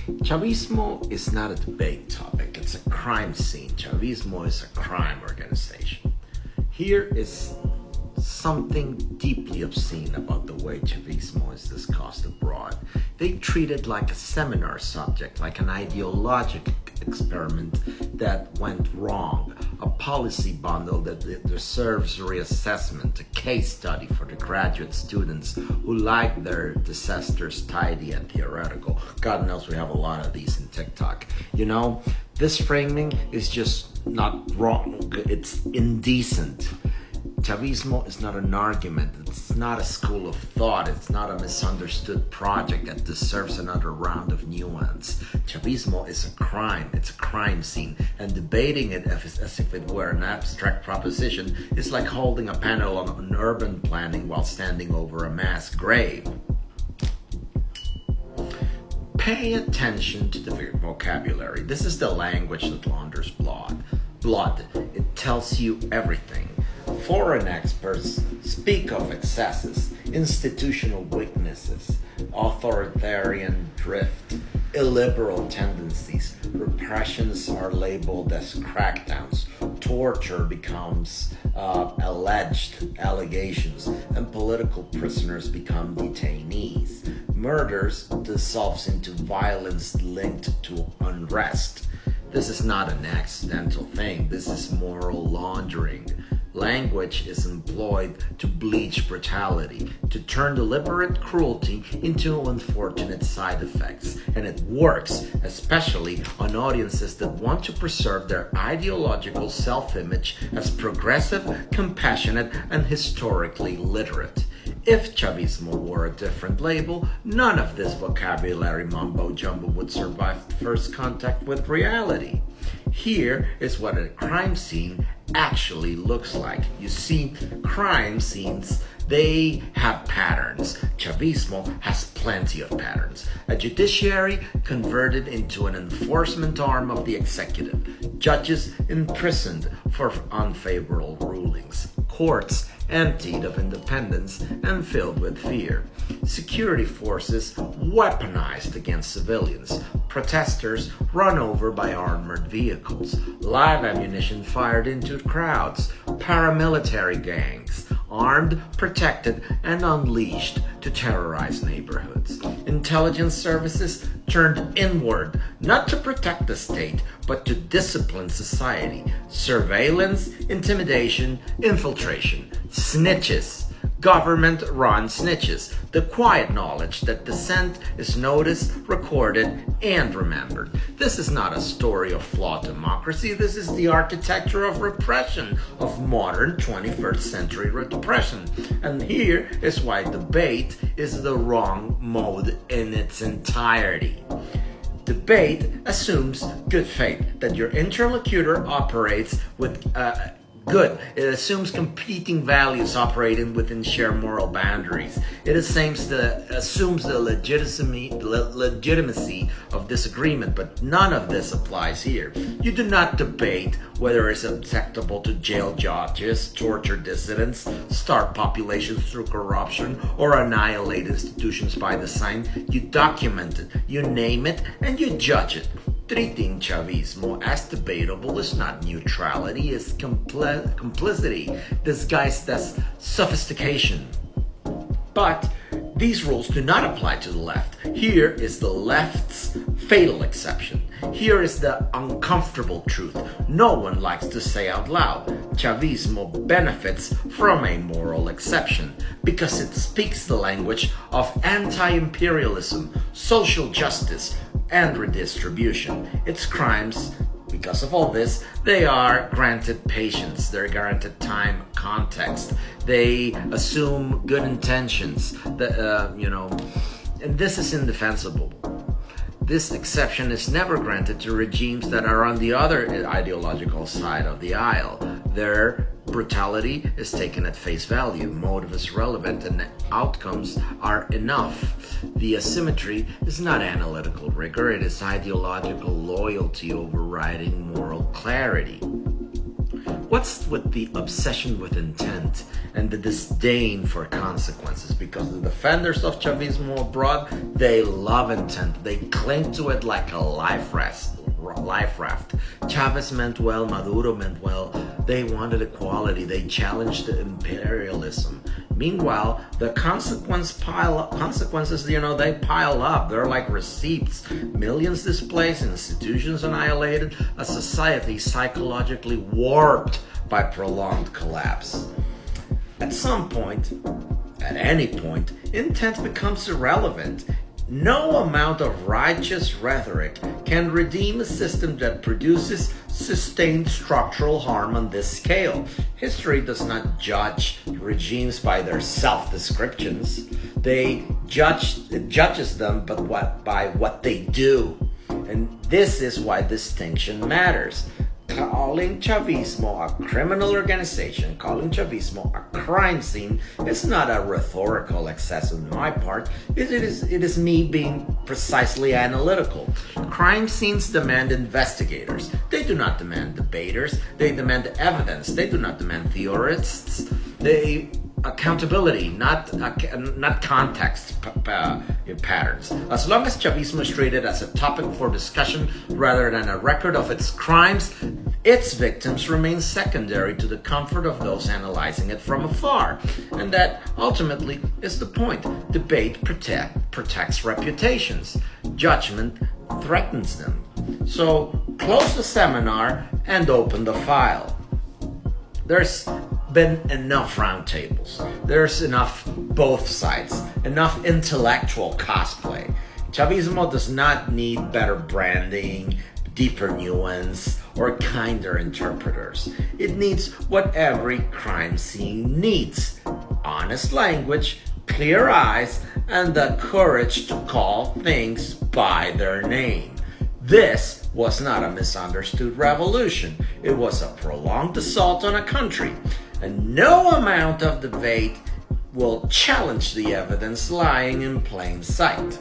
Chavismo is not a debate topic, it's a crime scene. Chavismo is a crime organization. Here is something deeply obscene about the way Chavismo is discussed abroad. They treat it like a seminar subject, like an ideological experiment that went wrong, a policy bundle that deserves reassessment, a case study for the graduate students who like their disasters tidy and theoretical. God knows we have a lot of these in TikTok. This framing is just not wrong, it's indecent. Chavismo is not an argument, it's not a school of thought, it's not a misunderstood project that deserves another round of nuance. Chavismo is a crime, it's a crime scene, and debating it as if it were an abstract proposition is like holding a panel on urban planning while standing over a mass grave. Pay attention to the vocabulary. This is the language that launders blood. It tells you everything. Foreign experts speak of excesses, institutional weaknesses, authoritarian drift, illiberal tendencies. Repressions are labeled as crackdowns. Torture becomes alleged allegations, and political prisoners become detainees. Murders dissolves into violence linked to unrest. This is not an accidental thing. This is moral laundering. Language is employed to bleach brutality, to turn deliberate cruelty into unfortunate side effects. And it works, especially on audiences that want to preserve their ideological self-image as progressive, compassionate, and historically literate. If Chavismo wore a different label, none of this vocabulary mumbo-jumbo would survive first contact with reality. Here is what a crime scene actually looks like. You see, crime scenes, they have patterns. Chavismo has plenty of patterns. A judiciary converted into an enforcement arm of the executive. Judges imprisoned for unfavorable rulings. Courts emptied of independence and filled with fear. Security forces weaponized against civilians. Protesters run over by armored vehicles. Live ammunition fired into crowds. Paramilitary gangs, armed, protected, and unleashed to terrorize neighborhoods. Intelligence services turned inward, not to protect the state, but to discipline society. Surveillance, intimidation, infiltration, snitches. Government-run snitches. The quiet knowledge that dissent is noticed, recorded, and remembered. This is not a story of flawed democracy. This is the architecture of repression, of modern 21st century repression. And here is why debate is the wrong mode in its entirety. Debate assumes good faith, that your interlocutor operates with good. It assumes competing values operating within shared moral boundaries. It assumes the legitimacy of disagreement, but none of this applies here. You do not debate whether it's acceptable to jail judges, torture dissidents, starve populations through corruption, or annihilate institutions by design. You document it, you name it, and you judge it. Treating Chavismo as debatable is not neutrality, it's complicity disguised as sophistication. But these rules do not apply to the left. Here is the left's fatal exception. Here is the uncomfortable truth no one likes to say out loud. Chavismo benefits from a moral exception because it speaks the language of anti-imperialism, social justice, and redistribution. Its crimes, because of all this, they are granted patience, they're granted time, context, they assume good intentions, and this is indefensible. This exception is never granted to regimes that are on the other ideological side of the aisle. Their brutality is taken at face value, motive is relevant, and outcomes are enough. The asymmetry is not analytical rigor, it is ideological loyalty overriding moral clarity. what's with the obsession with intent and the disdain for consequences? Because the defenders of Chavismo abroad, they love intent. They cling to it like a life raft. Chavez meant well, Maduro meant well. They wanted equality. They challenged the imperialism. Meanwhile, the consequences, they pile up. They're like receipts. Millions displaced, institutions annihilated, a society psychologically warped by prolonged collapse. At some point, at any point, intent becomes irrelevant. No amount of righteous rhetoric can redeem a system that produces sustained structural harm on this scale. History does not judge regimes by their self-descriptions. It judges them by what they do. And this is why distinction matters. Calling Chavismo a criminal organization, calling Chavismo a crime scene, is not a rhetorical excess on my part. It is me being precisely analytical. Crime scenes demand investigators. They do not demand debaters. They demand evidence. They do not demand theorists. Accountability, not context patterns. As long as Chavismo is treated as a topic for discussion rather than a record of its crimes, its victims remain secondary to the comfort of those analyzing it from afar. And that ultimately is the point. Debate protects reputations. Judgment threatens them. So close the seminar and open the file. There's been enough roundtables. There's enough both sides, enough intellectual cosplay. Chavismo does not need better branding, deeper nuance, or kinder interpreters. It needs what every crime scene needs: honest language, clear eyes, and the courage to call things by their name. This was not a misunderstood revolution. It was a prolonged assault on a country. And no amount of debate will challenge the evidence lying in plain sight.